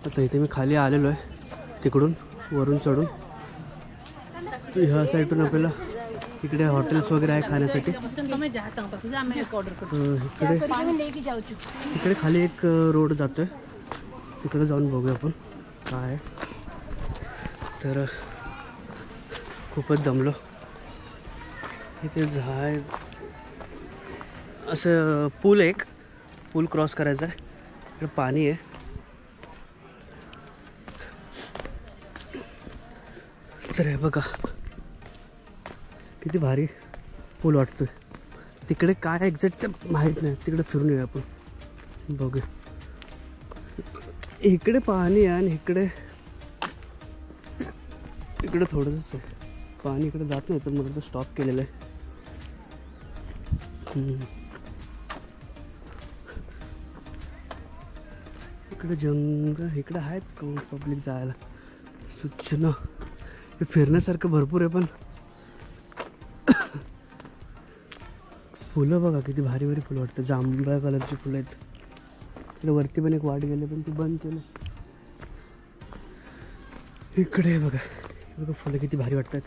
आता इथे मी खाली आलेलो आहे, तिकडून वरून चढून ह्या साईडून आपल्याला इकडे हॉटेल्स वगैरे आहे खाण्यासाठी. इकडे खाली एक रोड जातोय, तिकडे जाऊन बघूया आपण काय आहे. तर खूपच दमलो. इथे झाड असं पूल क्रॉस करायचा आहे. इकडे पाणी आहे. तर हे बघा किती भारी पूल वाटतोय. तिकडे काय एक्झॅक्ट ते माहीत नाही, तिकडे फिरून येऊया आपण, बघूया. इकडे पाणी आहे आणि इकडे थोडंच आहे पाणी. इकडे जात नाही तर मला तो स्टॉप केलेलं आहे. इकडे जंगल, इकडे आहेत पब्लिक जायला सूचना. हे फिरण्यासारखं भरपूर आहे, पण फुलं बघा किती भारी भारी फुलं वाटतं. जांभळ्या कलरची फुलं आहेत. इकडे वरती पण एक वाट गेले, पण ती बंद केलं. इकडे बघा फुलं किती भारी वाटतात.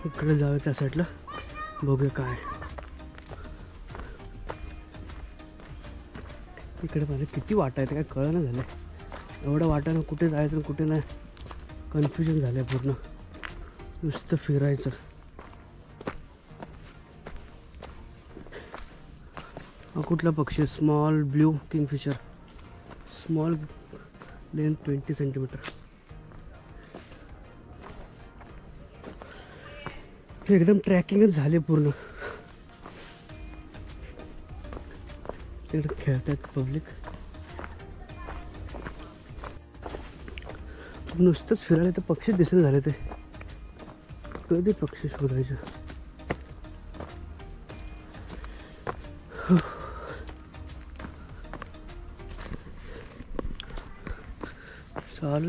इकडे जाऊया त्या साईडला, बघूया काय. इकडे पाहिजे किती वाटा आहेत, काय कळलं झालं. एवढ्या वाटानं कुठे जायचं कुठे नाही, कन्फ्युजन झालं आहे पूर्ण. नुसतं फिरायचं. हा कुठला पक्षी? Small blue Kingfisher. Small length 20 centimetre. एकदम ट्रॅकिंगच झाले पूर्ण. तिकडे खेळतात पब्लिक. नुसतंच फिरायला तर पक्षी दिसत झाले. ते कधी पक्षी शोधायचे.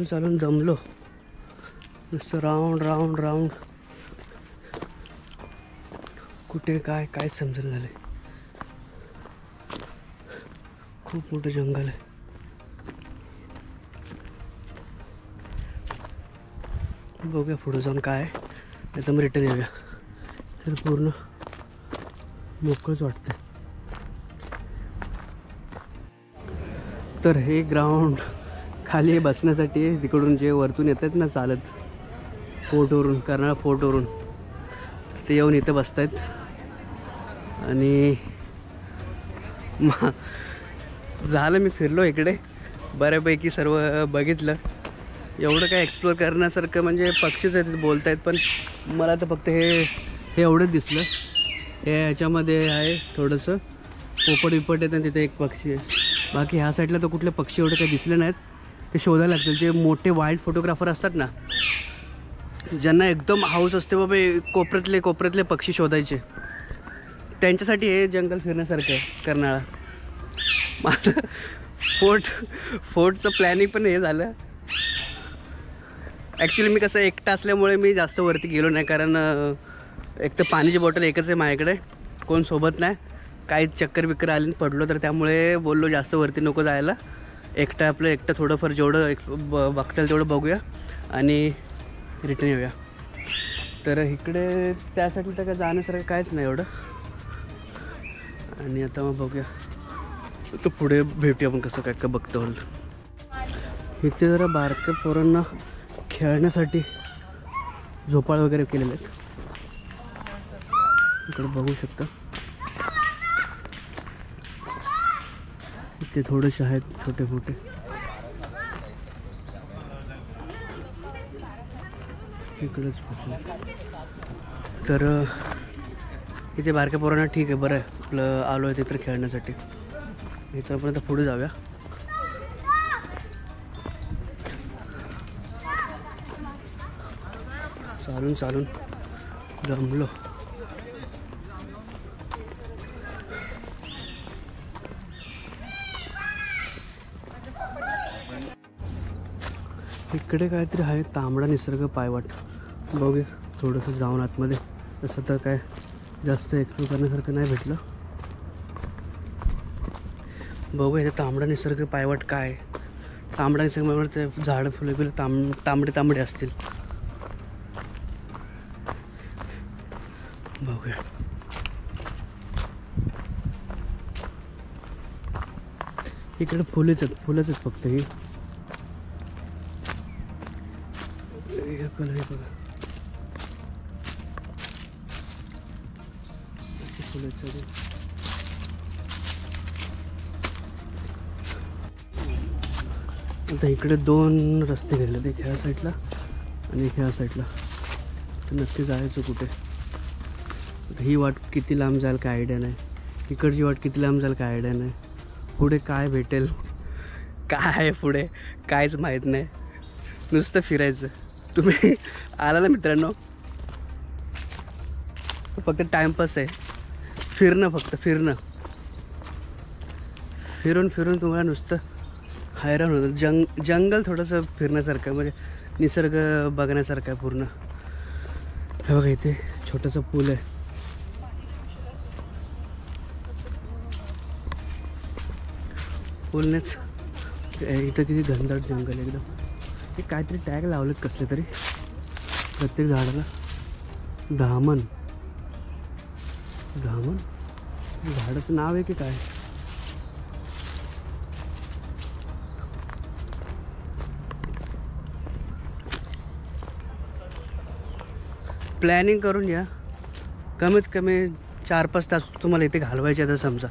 चालून जमलो. नुसतं राऊंड राऊंड राऊंड. कुठे काय समजून झाले. खूप मोठं जंगल आहे. बघूया पुढे जाऊन काय आहे. नाही तर मग रिटर्न येऊया. तर पूर्ण मोकळंच वाटतं. तर हे ग्राउंड खाली बसण्यासाठी आहे. तिकडून जे वरतून येतात ना चालत, फोर्टवरून, कर्नाळा फोर्टवरून, ते येऊन इथं बसत आहेत. आणि झालं मी फिरलो इकडे बऱ्यापैकी, सर्व बघितलं. एवढं काय एक्सप्लोअर करण्यासारखं म्हणजे पक्षीच आहेत बोलत आहेत, पण मला तर फक्त हे एवढंच दिसलं. हे ह्याच्यामध्ये आहे थोडंसं पोपट विपट आहेत आणि तिथे एक पक्षी आहे. बाकी ह्या साईडला तर कुठले पक्षी एवढे काही दिसले नाहीत. ते शोधायला लागतील. जे मोठे वाईल्ड फोटोग्राफर असतात ना, ज्यांना एकदम हाऊस असते बाबा कोपऱ्यातले पक्षी शोधायचे, त्यांच्यासाठी हे जंगल फिरण्यासारखं आहे कर्नाळा. माझं फोर्टचं प्लॅनिंग पण हे झालं. ॲक्च्युली मी कसं एकटा असल्यामुळे मी जास्त वरती गेलो नाही, कारण एक तर पाण्याची बॉटल एकच आहे माझ्याकडे, कोण सोबत नाही. काही चक्कर बिक्कर आली पडलो तर त्यामुळे बोललो जास्त वरती नको जायला. एकटं थोडंफार जेवढं बघता येईल तेवढं बघूया आणि रिटर्न येऊया. तर इकडे त्यासाठी तर काय जाण्यासारखं काहीच नाही एवढं. आणि आता मग बघूया तर पुढे भेटूया आपण कसं काय बघतो. इथे जरा बारक्या पोरांना खेळण्यासाठी झोपाळ वगैरे केलेले आहेत. इकडे बघू शकता. इथे थोडेसे आहेत छोटे मोठे. इकडेच तर इथे बारक्या पोरांना ठीक आहे, बरं आहे आपलं आलो आहे तिथे खेळण्यासाठी. इथं आपण आता पुढे जाऊया. चालून जमलो. इकडे काहीतरी आहे, तांबडा निसर्ग पायवाट. बघूया थोडंसं जाऊन आतमध्ये. तसं तर काय जास्त एक्सप्लोर करण्यासारखं नाही भेटलं. बघूया इथे तांबडा निसर्ग पायवाट काय आहे. तांबडा निसर्ग पायवाट ते झाडं फुले बिले तांबडे असतील. बघूया. इकडे फुलंच आहेत फक्त. ही कलर बघा, फुलंच. आता इकडे 2 रस्ते गेले, एक ह्या साईडला आणि ह्या साईडला. तर नक्की जायचं कुठे. ही वाट किती लांब जाईल काय आयडिया नाही. इकडची वाट किती लांब जाईल काय आयडिया नाही. पुढे काय भेटेल काय आहे पुढे काहीच माहीत नाही. नुसतं फिरायचं. तुम्ही आला ना मित्रांनो, फक्त टाईमपास आहे. फिरणं, फक्त फिरणं. फिरून फिरून तुम्हाला नुसतं हैराण होतं. जंगल थोडंसं फिरण्यासारखं, म्हणजे निसर्ग बघण्यासारखं आहे पूर्ण. हे बघा इथे छोटंसं पूल आहे. पूलनेच इथं किती घनदाट जंगल एकदम. हे काहीतरी टॅग लावलेत कसले तरी प्रत्येक झाडाला. धामण झाडाचं नाव आहे की काय. प्लॅनिंग करून या. कमीत कमी 4-5 तास तुम्हाला इथे घालवायचे आता समजा,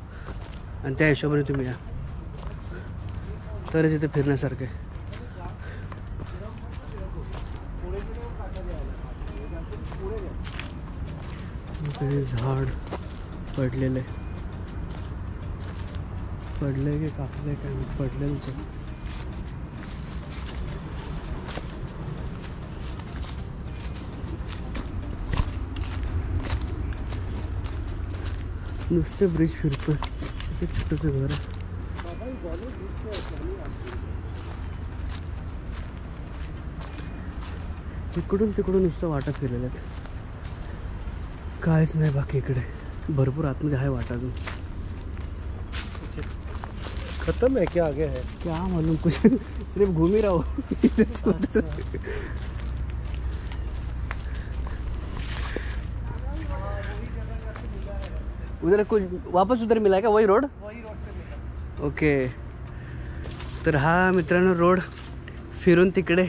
आणि त्या हिशोबाने तुम्ही या, तरच इथे फिरण्यासारखं आहे. झाड पडलेलं आहे. पडले की कापले काय पडलेलंच आहे. नुसते ब्रिज फिरतोय. किती छोटंसं घर आहे. इकडून तिकडून नुसतं वाटा फिरलेल्या आहेत. काहीच नाही बाकी इकडे. भरपूर आतमध्ये आहे वाटा अजून. खत्म है क्या आगे है क्या मालूम, कुछ सिर्फ घूम ही रहा हो. उधर कुछ वापस उधर मिला है का वही रोड. ओके. तर हा मित्रांनो रोड फिरून तिकडे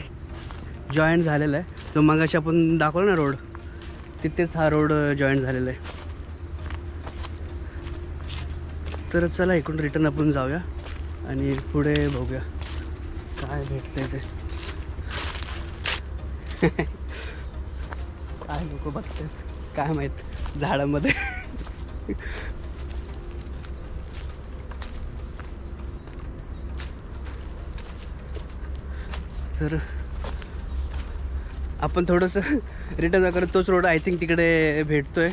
जॉईंट झालेला आहे. जो मगाशी आपण दाखवला ना रोड, तिथेच हा रोड जॉईंट झालेला आहे. तर चला इकडून रिटर्न आपण जाऊया आणि पुढे बघूया काय भेटतंय ते. काय लोक बघतात काय माहीत झाडामध्ये. तर आपण थोडंसं रिटर्न जा करत तोच रोड आय थिंक तिकडे भेटतोय.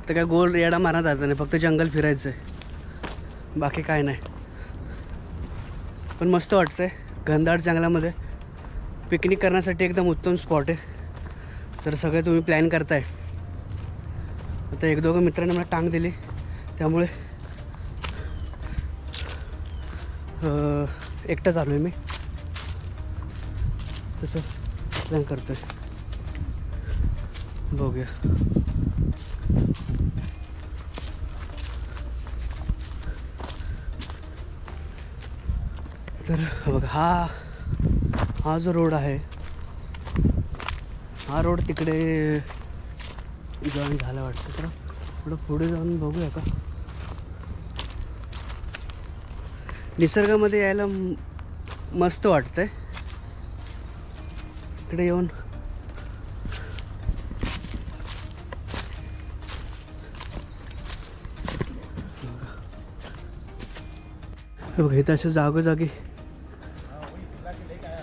तर काय गोल येडा मारण्यात जायचं नाही, फक्त जंगल फिरायचं आहे, बाकी काय नाही. पण मस्त वाटतं आहे. घनदाट जंगलामध्ये पिकनिक करण्यासाठी एकदम उत्तम स्पॉट आहे. तर सगळे तुम्ही प्लॅन करताय. आता 1-2 मित्रांनी मला टांग दिली, त्यामुळे एकटा चालू आहे मी. तसं प्लॅन करतो आहे. बघूया. तर बघा हा जो रोड आहे, हा रोड तिकडे जॉईन झाला वाटतं. तर थोडं पुढे जाऊन बघूया का. निसर्गामध्ये यायला मस्त वाटतंय. इकडे येऊन बघा इथं अशा जागोजागी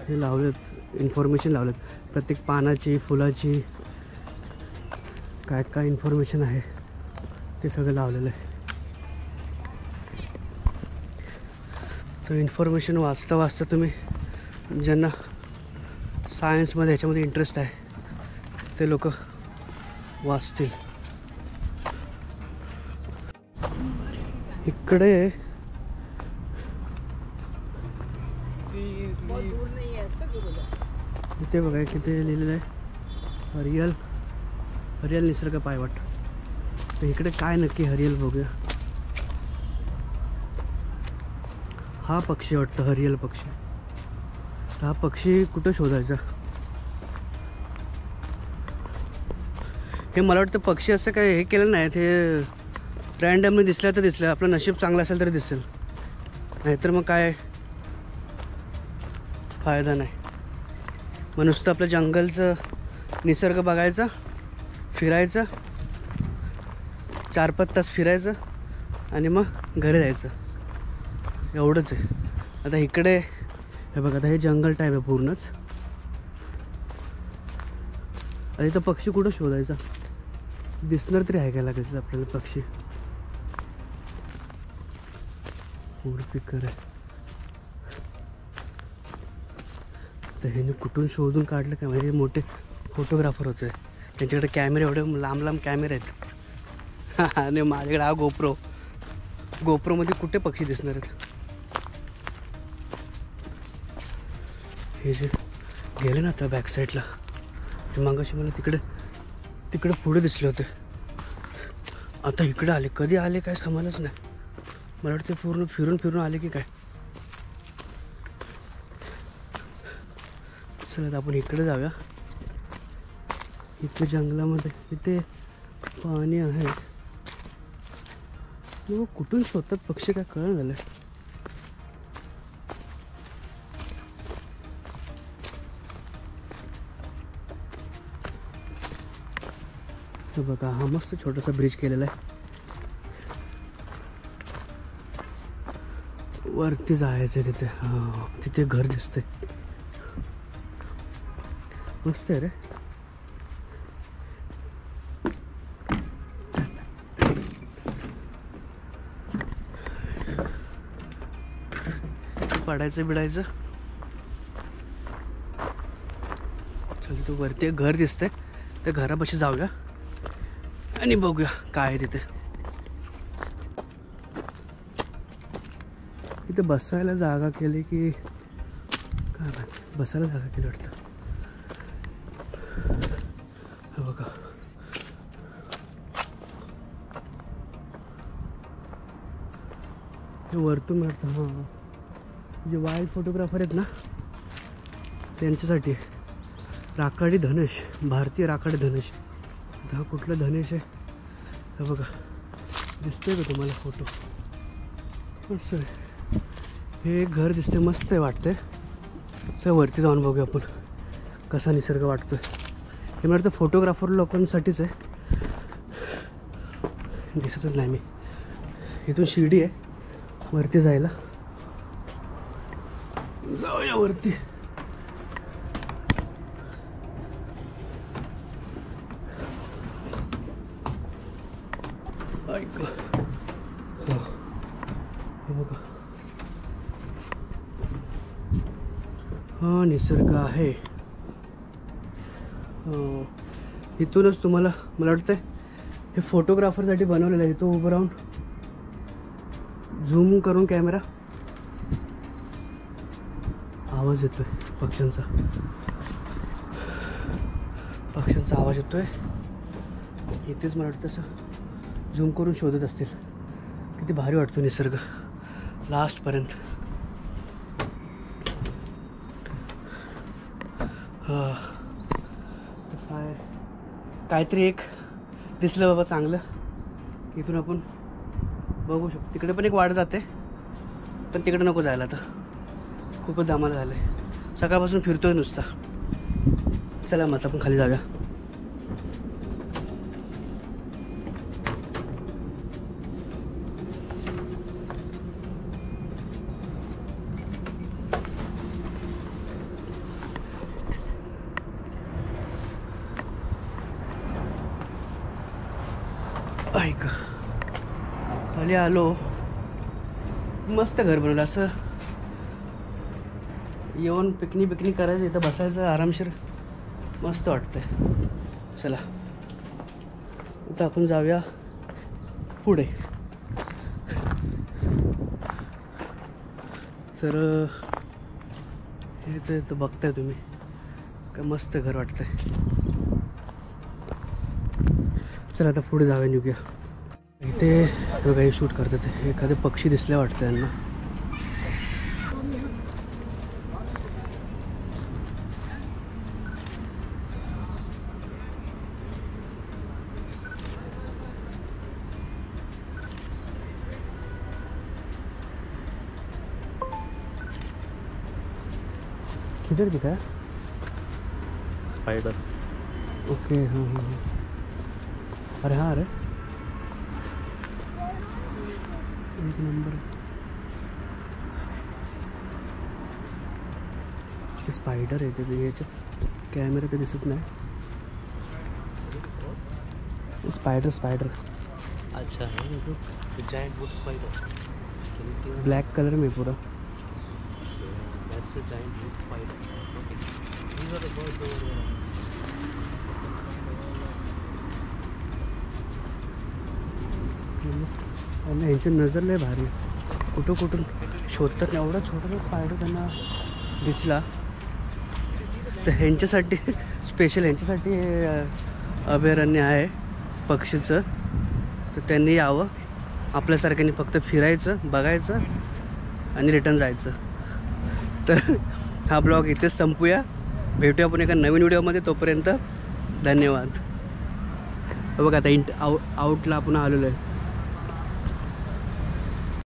हे लावलेत, इन्फॉर्मेशन लावलेत. प्रत्येक पानाची फुलाची काय काय इन्फॉर्मेशन आहे ते सगळं लावलेलं आहे. तर इन्फॉर्मेशन वाचता वाचता तुम्ही ज्यांना सायन्समध्ये ह्याच्यामध्ये इंटरेस्ट आहे ते लोक वाचतील. इकडे इथे बघा किती लिहिलेलं आहे हरियल निसर्ग पायवाट. तर इकडे काय नक्की हरियल बघूया. हा पक्षी वाटतं हरियल पक्षी. तर हा पक्षी कुठं शोधायचा. हे मला वाटतं पक्षी असं काय हे केलं नाही, ते रँडमली दिसलं तर दिसलं. आपलं नशीब चांगलं असेल तरी दिसेल, नाहीतर मग काय फायदा नाही. मग नुसतं आपलं जंगलचं निसर्ग बघायचा, फिरायचं, 4-5 तास फिरायचं आणि मग घरी जायचं, एवढंच आहे. आता इकडे हे बघा, आता हे जंगल टाईप आहे पूर्णच. आता इथं पक्षी कुठं शोधायचा, दिसणार तरी आहे का लागेल आपल्याला पक्षी. वुडपिकर आहे. तर ह्याने कुठून शोधून काढलं काय म्हणजे. मोठे फोटोग्राफर होते, त्यांच्याकडे कॅमेरे एवढे लांब लांब कॅमेरे आहेत. आणि माझ्याकडे हा गोप्रोमध्ये कुठे पक्षी दिसणार आहेत. हे जे गेले ना आता बॅक साईडला, ते मागाशी मला तिकडे पुढे दिसले होते. आता इकडे आले, कधी आले काय समजलंच नाही. मला वाटतं पूर्ण फिरून आले की काय. चला आपण इकडे जाऊया. इथे जंगलामध्ये इथे पाणी आहे. मग कुठून शोधतात पक्षी काय कळलं झालं. हे बघा, हा मस्त छोटासा ब्रिज केलेला आहे. वरती जायचं आहे तिथे. हां, तिथे घर दिसतंय, मस्त आहे रे. पडायचं बिडायचं. चल, तू वरती एक घर दिसतंय, त्या घरापाशी जाऊया आणि बघूया काय आहे तिथे. इथे बसायला जागा केली की काय माहिती. बसायला जागा केली वाटतं. हे बघा, हे वरतून वाटतं. हां, जे वाईल्ड फोटोग्राफर आहेत ना त्यांच्यासाठी. राखाडी धनेश, भारतीय राखाडी धनेश. हा कुठला धनेश आहे हे बघा, दिसतोय का तुम्हाला फोटो. मस्त आहे. हे एक घर दिसते, मस्त आहे वाटतंय. तर वरती जाऊन बघूया आपण कसा निसर्ग वाटतोय. हे मला वाटतं फोटोग्राफर लोकांसाठीच आहे. दिसतच नाही मी. इथून शिडी आहे वरती जायला. जाऊया वरती. ऐक, हे बघा, हा निसर्ग आहे. इथूनच तुम्हाला मला वाटतं हे फोटोग्राफरसाठी बनवलेलं आहे. इथं उभं राहून झूम करून कॅमेरा. आवाज येतोय पक्ष्यांचा आवाज येतोय. इथेच मला वाटतं असं झूम करून शोधत असतील. किती भारी वाटतो निसर्ग लास्टपर्यंत. काहीतरी एक दिसलं बाबा चांगलं, इथून आपण बघू शकतो. तिकडे पण एक वाट जाते, पण तिकडे नको जायला. आता खूपच दामाला झालं आहे. सकाळपासून फिरतोय नुसता. चला मग आपण खाली जाऊया. ऐक, खाली आलो. मस्त घर बनवलं असं. येऊन पिकनिक करायचं, इथं बसायचं आरामशीर, मस्त वाटतंय. चला आता आपण जाऊया पुढे. तर हे तर बघताय तुम्ही काय मस्त घर वाटतंय. चला आता पुढे जाऊया, निघूया. इथे बघा हे शूट करतात, एखादे पक्षी दिसले वाटतं यांना. किधर दिखा है? स्पाइडर. ओके, हाँ हाँ हाँ. अरे हाँ, अरे एक नंबर. ते स्पायडर आहे ते, याच्यात कॅमेरा तर दिसत नाही. स्पाइडर अच्छा है देखो, giant would spider. Black colour में पूरा. That's a giant wood spider. Okay. These are the birds over there. आणि ह्यांची नजर लय भारी, कुठं कुठून शोधतात. एवढा छोटा स्पायडर त्यांना दिसला तर ह्यांच्यासाठी स्पेशल ह्यांच्यासाठी हे अभयारण्य आहे पक्षीचं. तर त्यांनी यावं, आपल्यासारख्याने फक्त फिरायचं, बघायचं आणि रिटर्न जायचं. तर हा ब्लॉग इथेच संपूया. भेटूया आपण एका नवीन व्हिडिओमध्ये. तोपर्यंत धन्यवाद. बघा आता आउटला आपण आलेलो आहे.